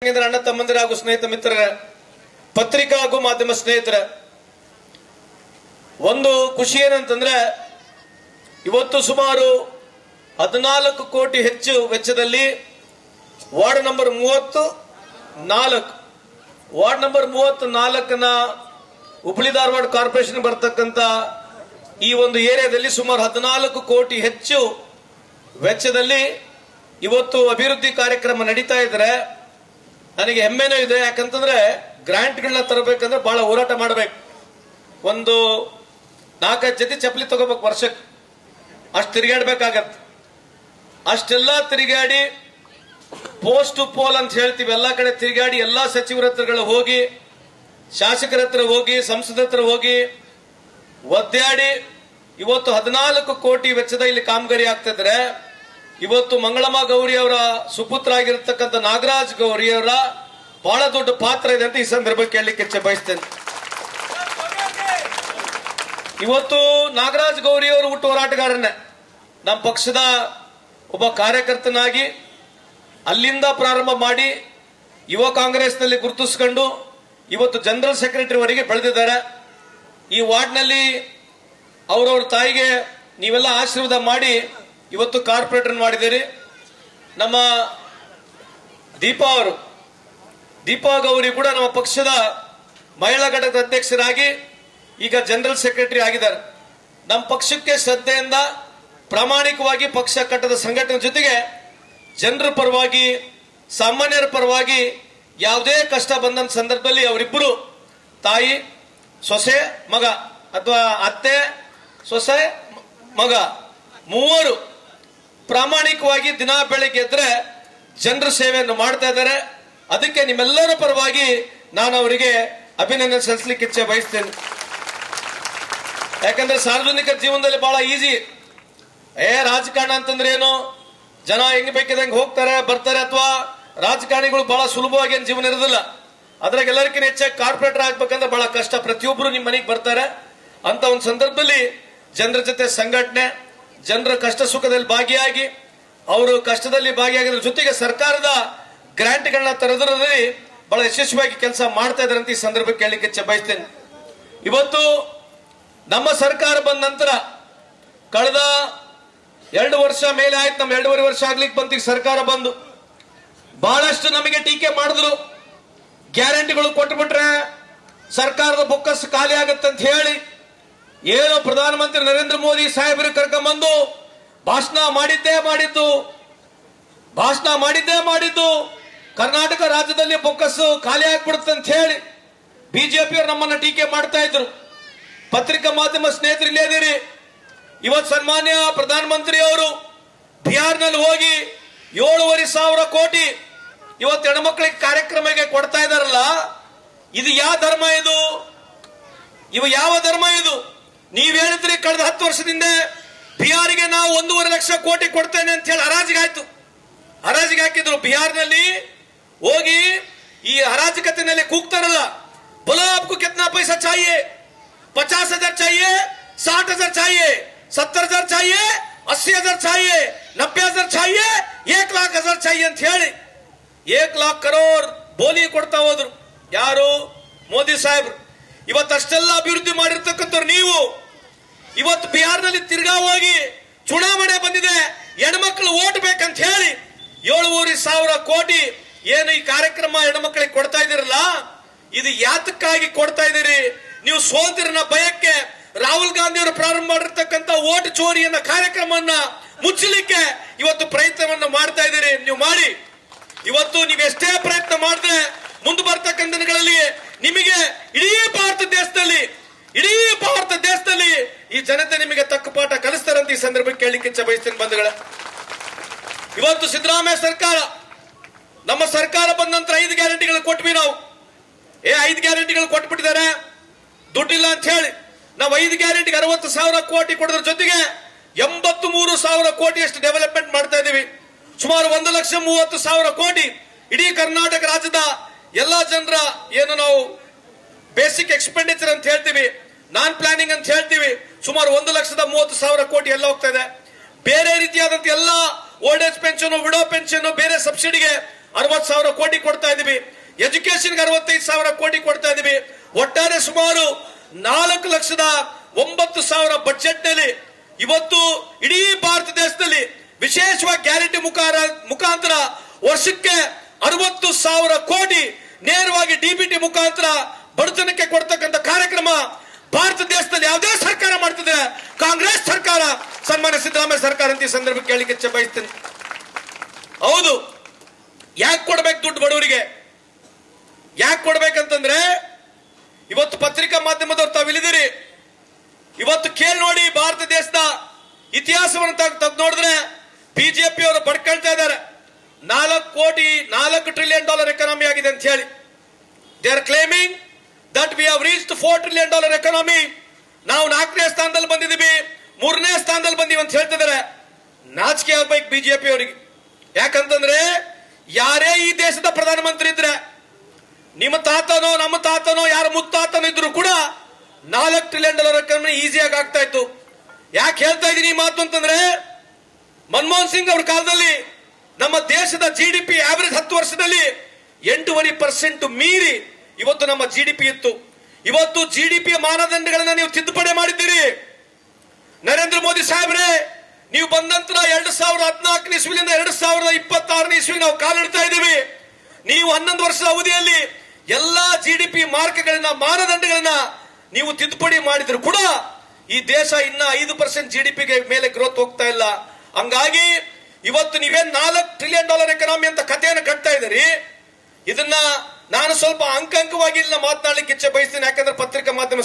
ಆತ್ಮೀಯರ ಅಣ್ಣ ತಮ್ಮಂದಿರ ಹಾಗೂ ಸ್ನೇಹಿತ ಮಿತ್ರರ, ಪತ್ರಿಕಾ ಹಾಗೂ ಮಾಧ್ಯಮ ಸ್ನೇಹಿತರ, ಒಂದು ಖುಷಿ ಏನಂತಂದ್ರೆ ಇವತ್ತು ಸುಮಾರು 14 ಕೋಟಿ ಹೆಚ್ಚು ವೆಚ್ಚದಲ್ಲಿ ವಾರ್ಡ್ ನಂಬರ್ 34ನ ಹುಬ್ಬಳ್ಳಿ ಧಾರವಾಡ ಕಾರ್ಪೊರೇಷನ್ ಬರ್ತಕ್ಕಂಥ ಈ ಒಂದು ಏರಿಯಾದಲ್ಲಿ ಸುಮಾರು 14 ಕೋಟಿ ಹೆಚ್ಚು ವೆಚ್ಚದಲ್ಲಿ ಇವತ್ತು ಅಭಿವೃದ್ಧಿ ಕಾರ್ಯಕ್ರಮ ನಡೀತಾ ಇದ್ರೆ ನನಗೆ ಹೆಮ್ಮೆನೂ ಇದೆ. ಯಾಕಂತಂದ್ರೆ ಗ್ರಾಂಟ್ಗಳನ್ನ ತರಬೇಕಂದ್ರೆ ಬಹಳ ಹೋರಾಟ ಮಾಡಬೇಕು. ಒಂದು 4-5 ಜೊತೆ ಚಪ್ಪಲಿ ತಗೋಬೇಕು ವರ್ಷಕ್ಕೆ, ಅಷ್ಟು ತಿರುಗಾಡ್ಬೇಕಾಗತ್ತೆ. ಅಷ್ಟೆಲ್ಲ ತಿರುಗಾಡಿ ಪೋಸ್ಟ್ ಟು ಪೋಲ್ ಅಂತ ಹೇಳ್ತೀವಿ, ಎಲ್ಲಾ ಕಡೆ ತಿರುಗಾಡಿ ಎಲ್ಲಾ ಸಚಿವರ ಹತ್ರಗಳು ಹೋಗಿ, ಶಾಸಕರ ಹತ್ರ ಹೋಗಿ, ಸಂಸದರ ಹತ್ರ ಹೋಗಿ ಒದ್ದಾಡಿ ಇವತ್ತು 14 ಕೋಟಿ ವೆಚ್ಚದ ಇಲ್ಲಿ ಕಾಮಗಾರಿ ಆಗ್ತಿದ್ರೆ ಇವತ್ತು ಮಂಗಳಮ್ಮ ಗೌರಿ ಅವರ ಸುಪುತ್ರ ಆಗಿರತಕ್ಕಂಥ ನಾಗರಾಜ್ ಗೌರಿ ಅವರ ಬಹಳ ದೊಡ್ಡ ಪಾತ್ರ ಇದೆ ಅಂತ ಈ ಸಂದರ್ಭಕ್ಕೆ ಹೇಳಲಿಕ್ಕೆ ಬಯಸ್ತೇನೆ. ಇವತ್ತು ನಾಗರಾಜ್ ಗೌರಿ ಅವರು ಹುಟ್ಟು ಹೋರಾಟಗಾರನೇ, ನಮ್ಮ ಪಕ್ಷದ ಒಬ್ಬ ಕಾರ್ಯಕರ್ತನಾಗಿ ಅಲ್ಲಿಂದ ಪ್ರಾರಂಭ ಮಾಡಿ ಯುವ ಕಾಂಗ್ರೆಸ್ನಲ್ಲಿ ಗುರುತಿಸಿಕೊಂಡು ಇವತ್ತು ಜನರಲ್ ಸೆಕ್ರೆಟರಿ ವರೆಗೆ ಬೆಳೆದಿದ್ದಾರೆ. ಈ ವಾರ್ಡ್ನಲ್ಲಿ ಅವರವ್ರ ತಾಯಿಗೆ ನೀವೆಲ್ಲ ಆಶೀರ್ವಾದ ಮಾಡಿ ಇವತ್ತು ಕಾರ್ಪೊರೇಟರ್ ಮಾಡಿದ್ದೀರಿ. ನಮ್ಮ ದೀಪಾ ಗೌರಿ ಕೂಡ ನಮ್ಮ ಪಕ್ಷದ ಮಹಿಳಾ ಘಟಕದ ಅಧ್ಯಕ್ಷರಾಗಿ ಈಗ ಜನರಲ್ ಸೆಕ್ರೆಟರಿ ಆಗಿದ್ದಾರೆ. ನಮ್ಮ ಪಕ್ಷಕ್ಕೆ ಶ್ರದ್ಧೆಯಿಂದ ಪ್ರಾಮಾಣಿಕವಾಗಿ ಪಕ್ಷ ಕಟ್ಟದ ಸಂಘಟನೆ ಜೊತೆಗೆ ಜನರ ಪರವಾಗಿ, ಸಾಮಾನ್ಯರ ಪರವಾಗಿ ಯಾವುದೇ ಕಷ್ಟ ಬಂದ ಸಂದರ್ಭದಲ್ಲಿ ಅವರಿಬ್ಬರು ತಾಯಿ ಸೊಸೆ ಮಗ ಅಥವಾ ಅತ್ತೆ ಸೊಸೆ ಮಗ ಮೂವರು ಪ್ರಾಮಾಣಿಕವಾಗಿ ದಿನ ಬೆಳಿಗ್ಗೆ ಎದ್ರೆ ಜನರ ಸೇವೆಯನ್ನು ಮಾಡ್ತಾ ಇದ್ದಾರೆ. ಅದಕ್ಕೆ ನಿಮ್ಮೆಲ್ಲರ ಪರವಾಗಿ ನಾನು ಅವರಿಗೆ ಅಭಿನಂದನೆ ಸಲ್ಲಿಸಲಿಕ್ಕೆ ಇಚ್ಛೆ ಬಯಸ್ತೇನೆ. ಯಾಕಂದ್ರೆ ಸಾರ್ವಜನಿಕರ ಜೀವನದಲ್ಲಿ ಬಹಳ ಈಸಿ. ರಾಜಕಾರಣ ಅಂತಂದ್ರೆ ಏನು, ಜನ ಹೆಂಗ್ ಬೇಕಿದಂಗೆ ಹೋಗ್ತಾರೆ ಬರ್ತಾರೆ, ಅಥವಾ ರಾಜಕಾರಣಿಗಳು ಬಹಳ ಸುಲಭವಾಗಿ ಏನು ಜೀವನ ಇರೋದಿಲ್ಲ. ಅದ್ರಾಗ ಎಲ್ಲರಿಗಿಂತ ಹೆಚ್ಚಾಗಿ ಕಾರ್ಪೊರೇಟರ್ ಆಗ್ಬೇಕಂದ್ರೆ ಬಹಳ ಕಷ್ಟ. ಪ್ರತಿಯೊಬ್ಬರು ನಿಮ್ಮ ಮನೆಗೆ ಬರ್ತಾರೆ. ಅಂತ ಒಂದು ಸಂದರ್ಭದಲ್ಲಿ ಜನರ ಜೊತೆ ಸಂಘಟನೆ, ಜನರ ಕಷ್ಟ ಸುಖದಲ್ಲಿ ಭಾಗಿಯಾಗಿ, ಅವರು ಕಷ್ಟದಲ್ಲಿ ಭಾಗಿಯಾಗಿದ್ರ ಜೊತೆಗೆ ಸರ್ಕಾರದ ಗ್ರಾಂಟ್ಗಳನ್ನ ತರೋದ್ರಲ್ಲಿ ಬಹಳ ಯಶಸ್ವಿಯಾಗಿ ಕೆಲಸ ಮಾಡ್ತಾ ಇದ್ದಾರೆ ಅಂತ ಈ ಸಂದರ್ಭಕ್ಕೆ ಹೇಳಲಿಕ್ಕೆ ಇಚ್ಛೆ ಬಯಸ್ತೇನೆ. ಇವತ್ತು ನಮ್ಮ ಸರ್ಕಾರ ಬಂದ ನಂತರ ಕಳೆದ 2 ವರ್ಷ ಮೇಲೆ ಆಯ್ತು, ನಮ್ಮ 2.5 ವರ್ಷ ಆಗ್ಲಿಕ್ಕೆ ಬಂತು ಈಗ ಸರ್ಕಾರ ಬಂದು. ಬಹಳಷ್ಟು ನಮಗೆ ಟೀಕೆ ಮಾಡಿದ್ರು. ಗ್ಯಾರಂಟಿಗಳು ಕೊಟ್ಟುಬಿಟ್ರೆ ಸರ್ಕಾರದ ಬೊಕ್ಕಸ್ ಖಾಲಿ ಆಗತ್ತಂತ ಹೇಳಿ ಏನು ಪ್ರಧಾನಮಂತ್ರಿ ನರೇಂದ್ರ ಮೋದಿ ಸಾಹೇಬರು ಕರ್ಕೊಂಡ್ಬಂದು ಭಾಷಣ ಮಾಡಿದ್ದೇ ಕರ್ನಾಟಕ ರಾಜ್ಯದಲ್ಲಿ ಬೊಕ್ಕಸ್ಸು ಖಾಲಿ ಆಗ್ಬಿಡುತ್ತೆ ಅಂತ ಹೇಳಿ ಬಿಜೆಪಿಯವರು ನಮ್ಮನ್ನ ಟೀಕೆ ಮಾಡ್ತಾ ಇದ್ರು. ಪತ್ರಿಕಾ ಮಾಧ್ಯಮ ಸ್ನೇಹಿತರು ಇಲ್ಲೇ ಇದೀರಿ. ಇವತ್ತು ಸನ್ಮಾನ್ಯ ಪ್ರಧಾನಮಂತ್ರಿ ಅವರು ಬಿಹಾರ್ನಲ್ಲಿ ಹೋಗಿ 7,500 ಕೋಟಿ ಇವತ್ತು ಹೆಣ್ಮಕ್ಳಿಗೆ ಕಾರ್ಯಕ್ರಮಕ್ಕೆ ಕೊಡ್ತಾ ಇದಾರಲ್ಲ, ಇದು ಯಾವ ಧರ್ಮ ಇದು? ನೀವ್ ಹೇಳಿದ್ರಿ ಕಳೆದ 10 ವರ್ಷದಿಂದ ಬಿಹಾರಿಗೆ ನಾವು 1.5 ಲಕ್ಷ ಕೋಟಿ ಕೊಡ್ತೇನೆ ಅಂತ ಹೇಳಿ ಹರಾಜಿಗೆ ಹಾಕಿದ್ರು. ಬಿಹಾರ್ನಲ್ಲಿ ಹೋಗಿ ಈ ಹರಾಜಕತೆಯಲ್ಲಿ ಕೂಗ್ತಾರಲ್ಲ, बोलो आपको कितना पैसा चाहिए, 50,000 चाहिए, 60,000 चाहिए, 70,000 चाहिए, 80,000 चाहिए, 90,000 चाहिए, 1,00,000 चाहिए ಅಂತ ಹೇಳಿ 1,00,000 ಕರೋಡ್ ಬೋಲಿ ಕೊಡ್ತಾ ಹೋದ್ರು. ಯಾರು? ಮೋದಿ ಸಾಹೇಬ್ರು. ಇವತ್ತಷ್ಟೆಲ್ಲ ಅಭಿವೃದ್ಧಿ ಮಾಡಿರ್ತಕ್ಕಂಥವ್ರು ನೀವು ಇವತ್ತು ಬಿಹಾರ್ನಲ್ಲಿ ತಿರ್ಗಾ ಹೋಗಿ ಚುನಾವಣೆ ಬಂದಿದೆ, ಹೆಣ್ಮಕ್ಳು ಓಟ್ ಬೇಕಂತ ಹೇಳಿ 7,500 ಕೋಟಿ ಏನು ಈ ಕಾರ್ಯಕ್ರಮ ಹೆಣ್ಮಕ್ಳಿಗೆ ಕೊಡ್ತಾ ಇದ್ದೀರಲ್ಲ, ಇದು ಯಾತಕ್ಕಾಗಿ ಕೊಡ್ತಾ ಇದ್ದೀರಿ? ನೀವು ಸೋತಿರನ ಭಯಕ್ಕೆ ರಾಹುಲ್ ಗಾಂಧಿ ಅವರು ಪ್ರಾರಂಭ ಮಾಡಿರ್ತಕ್ಕಂಥ ಓಟ್ ಚೋರಿಯನ್ನ ಕಾರ್ಯಕ್ರಮವನ್ನ ಮುಚ್ಚಲಿಕ್ಕೆ ಇವತ್ತು ಪ್ರಯತ್ನವನ್ನು ಮಾಡ್ತಾ ಇದ್ದೀರಿ. ನೀವು ಮಾಡಿ, ಇವತ್ತು ನೀವು ಎಷ್ಟೇ ಪ್ರಯತ್ನ ಮಾಡಿದ್ರೆ ಮುಂದೆ ಬರ್ತಕ್ಕಂಥ ದಿನಗಳಲ್ಲಿ ನಿಮಗೆ ಇಡೀ ಭಾರತ ದೇಶದಲ್ಲಿ ಈ ಜನತೆ ನಿಮಗೆ ತಕ್ಕ ಪಾಠ ಕಲಿಸ್ತಾರೆ ಅಂತ ಈ ಸಂದರ್ಭಕ್ಕೆ ಕೇಳಲಿಕ್ಕೆ ಇಚ್ಛೆ ಬಯಸ್ತೇನೆ. ಬಂಧುಗಳೇ, ಇವತ್ತು ಸಿದ್ದರಾಮಯ್ಯ ಸರ್ಕಾರ, ನಮ್ಮ ಸರ್ಕಾರ ಬಂದ ನಂತರ 5 ಗ್ಯಾರಂಟಿಗಳು ಕೊಟ್ವಿ ನಾವು. 5 ಗ್ಯಾರಂಟಿಗಳು ಕೊಟ್ಬಿಟ್ಟಿದ್ದಾರೆ, ದುಡ್ಡಿಲ್ಲ ಅಂತ ಹೇಳಿ ನಾವು 5 ಗ್ಯಾರಂಟಿಗೆ 60,000 ಕೋಟಿ ಕೊಡೋದ್ರ ಜೊತೆಗೆ 83,000 ಕೋಟಿ ಅಷ್ಟು ಡೆವಲಪ್ಮೆಂಟ್ ಮಾಡ್ತಾ ಇದೀವಿ. ಸುಮಾರು 1,30,30,000 ಕೋಟಿ ಇಡೀ ಕರ್ನಾಟಕ ರಾಜ್ಯದ ಎಲ್ಲಾ ಜನರ ಏನು ನಾವು ಬೇಸಿಕ್ ಎಕ್ಸ್ಪೆಂಡಿಚರ್ ಅಂತ ಹೇಳ್ತೀವಿ, ನಾನ್ ಪ್ಲಾನಿಂಗ್ ಅಂತ ಹೇಳ್ತೀವಿ, ಸುಮಾರು 1,30,30,000 ಕೋಟಿ ಎಲ್ಲ ಹೋಗ್ತಾ ಇದೆ. ಬೇರೆ ರೀತಿಯಾದಂತ ಎಲ್ಲ old age pension, widow pension, ಬೇರೆ ಸಬ್ಸಿಡಿಗೆ 60,000 ಕೋಟಿ ಕೊಡ್ತಾ ಇದೀವಿ, ಎಜುಕೇಶನ್ಗೆ 65,000 ಕೋಟಿ ಕೊಡ್ತಾ ಇದೀವಿ. ಒಟ್ಟಾರೆ ಸುಮಾರು 4,09,000 ಬಜೆಟ್ ನಲ್ಲಿ ಇವತ್ತು ಇಡೀ ಭಾರತ ದೇಶದಲ್ಲಿ ವಿಶೇಷವಾಗಿ ಗ್ಯಾರಂಟಿ ಮುಖಾಂತರ ವರ್ಷಕ್ಕೆ 60,000 ಕೋಟಿ ನೇರವಾಗಿ ಡಿಬಿಟಿ ಮುಖಾಂತರ ಬಡತನಕ್ಕೆ ಕೊಡ್ತಕ್ಕಂಥ ಕಾರ್ಯಕ್ರಮ ಭಾರತ ದೇಶದಲ್ಲಿ ಯಾವುದೇ ಸರ್ಕಾರ ಮಾಡ್ತಿದೆ, ಕಾಂಗ್ರೆಸ್ ಸರ್ಕಾರ, ಸನ್ಮಾನ್ಯ ಸಿದ್ದರಾಮಯ್ಯ ಸರ್ಕಾರ ಅಂತ ಈ ಸಂದರ್ಭಕ್ಕೆ ಹೇಳಲಿಕ್ಕೆ ಬಯಸ್ತೇನೆ. ಹೌದು, ಯಾಕೆ ಕೊಡ್ಬೇಕು ದುಡ್ಡು ಬಡವರಿಗೆ? ಯಾಕೆ ಕೊಡ್ಬೇಕಂತಂದ್ರೆ ಇವತ್ತು ಪತ್ರಿಕಾ ಮಾಧ್ಯಮದವ್ರು ತಾವು ಇಳಿದಿರಿ, ಇವತ್ತು ಕೇಳಿ ನೋಡಿ ಭಾರತ ದೇಶದ ಇತಿಹಾಸವನ್ನು ತೆಗೆದು ನೋಡಿದ್ರೆ ಬಿಜೆಪಿ ಅವರು ಬಡ್ಕೊಳ್ತಾ ಇದ್ದಾರೆ. 4 ಟ್ರಿಲಿಯನ್ ಡಾಲರ್ ಎಕಾನಮಿ ಆಗಿದೆ ಅಂತ ಹೇಳಿ. They are claiming that we have reached $4 trillion economy. ನಾವು 4ನೇ ಸ್ಥಾನದಲ್ಲಿ ಬಂದಿದ್ದೀವಿ, 3ನೇ ಸ್ಥಾನದಲ್ಲಿ ಬಂದೀವಿ ಅಂತ ಹೇಳ್ತಿದ್ದಾರೆ. ನಾಚಿಕೆ ಆಗ್ಬೇಕು ಬಿಜೆಪಿ ಅವರಿಗೆ. ಯಾಕಂತಂದ್ರೆ ಯಾರೇ ಈ ದೇಶದ ಪ್ರಧಾನಮಂತ್ರಿ ಇದ್ರೆ, ನಿಮ್ಮ ತಾತನೋ ನಮ್ಮ ತಾತನೋ ಯಾರ ಮುತ್ತಾತನೋ ಇದ್ರು ಕೂಡ $4 ಟ್ರಿಲಿಯನ್ ಎಕಾನಮಿ ಈಸಿಯಾಗಿ ಆಗ್ತಾ ಇತ್ತು. ಯಾಕೆ ಹೇಳ್ತಾ ಇದೀನಿ ಈ ಮಾತು ಅಂತಂದ್ರೆ, ಮನಮೋಹನ್ ಸಿಂಗ್ ಅವ್ರ ಕಾಲದಲ್ಲಿ ನಮ್ಮ ದೇಶದ ಜಿಡಿಪಿ ಆವರೇಜ್ 10 ವರ್ಷದಲ್ಲಿ 8% ಮೀರಿ ಇವತ್ತು ನಮ್ಮ ಜಿಡಿಪಿ ಇತ್ತು. ಇವತ್ತು ಜಿಡಿಪಿ ಮಾನದಂಡಗಳನ್ನ ನೀವು ತಿದ್ದುಪಡಿ ಮಾಡಿದ್ದೀರಿ. ನರೇಂದ್ರ ಮೋದಿ ಸಾಹೇಬ್ರೆ, ನೀವು ಬಂದ ನಂತರ 2014 ಇಸ್ವಿಯಿಂದ 2026 ಇಸ್ವಿ ನಾವು ಕಾಲಿಡ್ತಾ ಇದ್ದೀವಿ. ನೀವು 11 ವರ್ಷದ ಅವಧಿಯಲ್ಲಿ ಎಲ್ಲಾ ಜಿಡಿಪಿ ಮಾನದಂಡಗಳನ್ನ ನೀವು ತಿದ್ದುಪಡಿ ಮಾಡಿದ್ರು ಕೂಡ ಈ ದೇಶ ಇನ್ನ 5% ಜಿಡಿಪಿಗೆ ಮೇಲೆ ಗ್ರೋತ್ ಹೋಗ್ತಾ ಇಲ್ಲ. ಹಂಗಾಗಿ ಇವತ್ತು ನೀವೇನ್ $4 ಟ್ರಿಲಿಯನ್ ಎಕಾನಮಿ ಅಂತ ಕಥೆಯನ್ನು ಕಟ್ತಾ ಇದ್ದೀರಿ. ಇದನ್ನ ನಾನು ಸ್ವಲ್ಪ ಅಂಕವಾಗಿ ಮಾತನಾಡಲಿಕ್ಕೆ ಇಚ್ಛೆ ಬಯಸ್ತೀನಿ. ಯಾಕಂದ್ರೆ ಪತ್ರಿಕಾ ಮಾಧ್ಯಮ